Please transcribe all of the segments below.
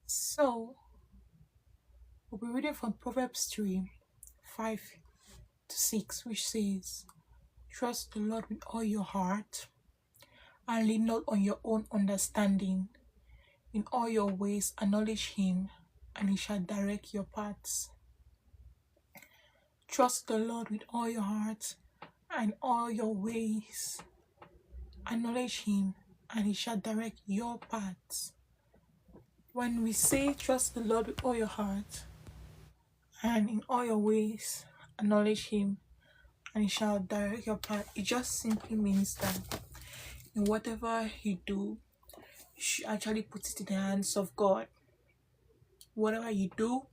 So, we'll be reading from Proverbs 3 5 to 6, which says, Trust the Lord with all your heart and lean not on your own understanding. In all your ways, acknowledge Him, and He shall direct your paths. Trust the Lord with all your heart and all your ways. Acknowledge Him, and He shall direct your paths. When we say trust the Lord with all your heart and in all your ways, acknowledge Him, and He shall direct your path, it just simply means that in whatever you do, you should actually put it in the hands of God. Whatever you do,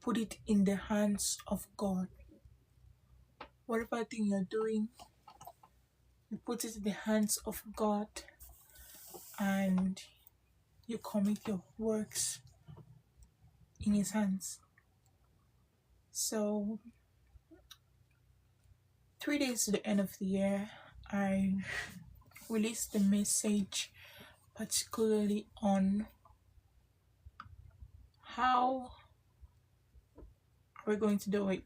put it in the hands of God. Whatever thing you're doing, you put it in the hands of God, and you commit your works in His hands. So, 3 days to the end of the year, I released the message particularly on how are we going to do it.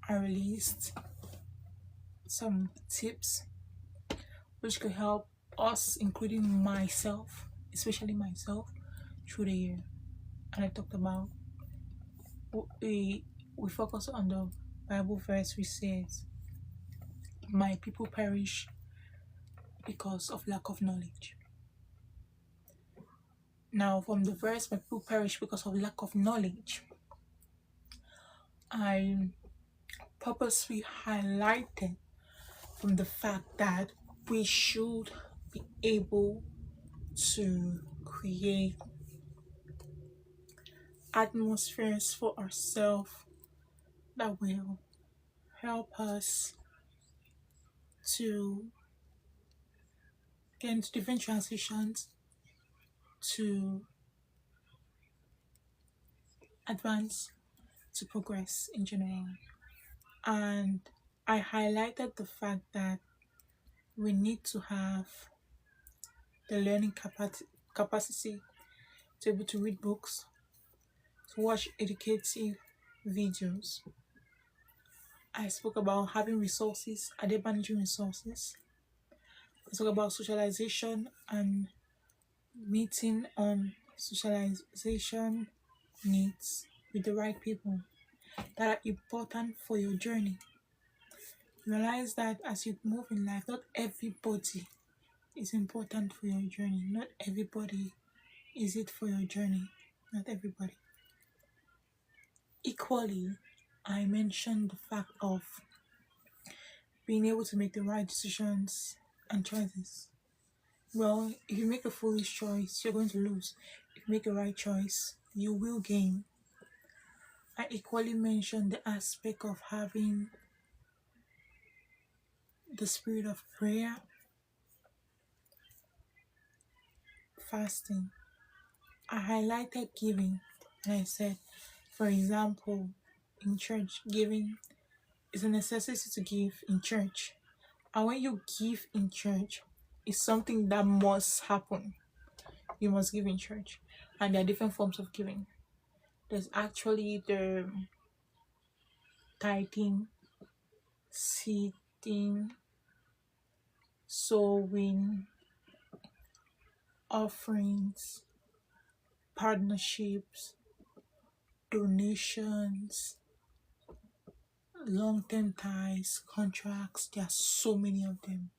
I released some tips which could help us, including myself, especially myself, through the year. And I talked about, we focus on the Bible verse which says, My people perish because of lack of knowledge. Now, from the verse, my people perish because of lack of knowledge, I purposely highlighted from the fact that we should be able to create atmospheres for ourselves that will help us to get into different transitions, to advance, to progress in general. And I highlighted the fact that we need to have the learning capacity to be able to read books, to watch educative videos. I spoke about having resources, are they managing resources? I spoke about socialization and meeting on socialization needs with the right people that are important for your journey. Realize that as you move in life, not everybody is important for your journey. Not everybody is it for your journey. Not everybody. Equally, I mentioned the fact of being able to make the right decisions and choices. Well, if you make a foolish choice, you're going to lose. If you make a right choice, you will gain. I equally mentioned the aspect of having the spirit of prayer, fasting. I highlighted giving, and I said, for example, in church, giving is a necessity to give in church. And when you give in church, it's something that must happen. You must give in church. And there are different forms of giving. There's actually the tithing, seeding, sowing, offerings, partnerships, donations, long-term ties, contracts. There are so many of them.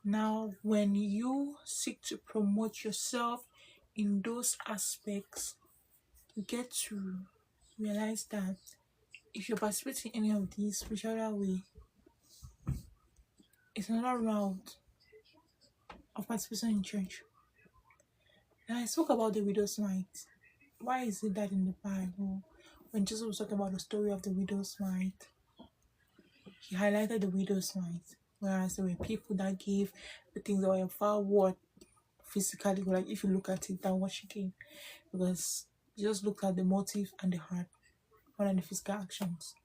Now, when you seek to promote yourself in those aspects, you get to realize that if you're participating in any of these, whichever way, it's another route of participation in church. And I spoke about the widow's mite. Why is it that in the Bible, when Jesus was talking about the story of the widow's mite, he highlighted the widow's mite, whereas there were people that gave the things that were far worth physically, like if you look at it, than what she gave, because you just look at the motive and the heart more than the physical actions.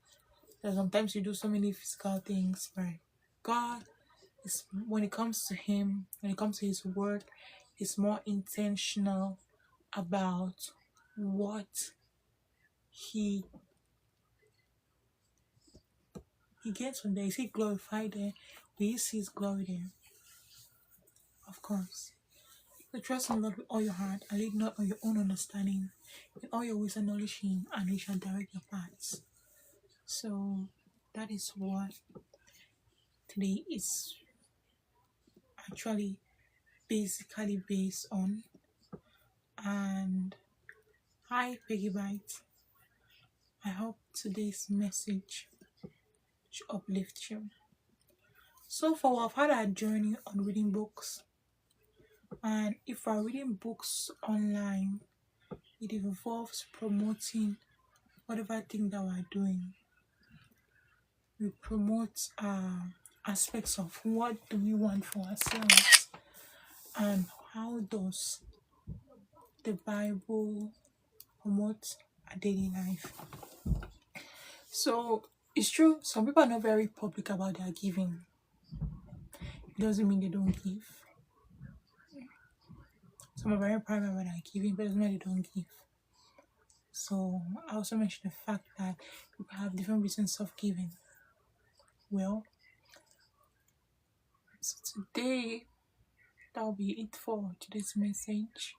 That sometimes you do so many physical things, right? God is, when it comes to Him, when it comes to His word, is more intentional about what he gets from there. Is he glorified there? Will you see his glory there? Of course. So trust in the Lord with all your heart and lean not on your own understanding. In all your ways acknowledge him and he shall direct your paths. So that is what today is actually basically based on. And hi Peggy Bite. I hope today's message should uplift you. So far we've had our journey on reading books, and if we're reading books online, it involves promoting whatever thing that we're doing. We promote aspects of what do we want for ourselves and how does the Bible promote our daily life. So it's true, some people are not very public about their giving. It doesn't mean they don't give. Some are very private about their giving, but it doesn't mean they don't give. So I also mentioned the fact that people have different reasons of giving. Well, so today that'll be it for today's message.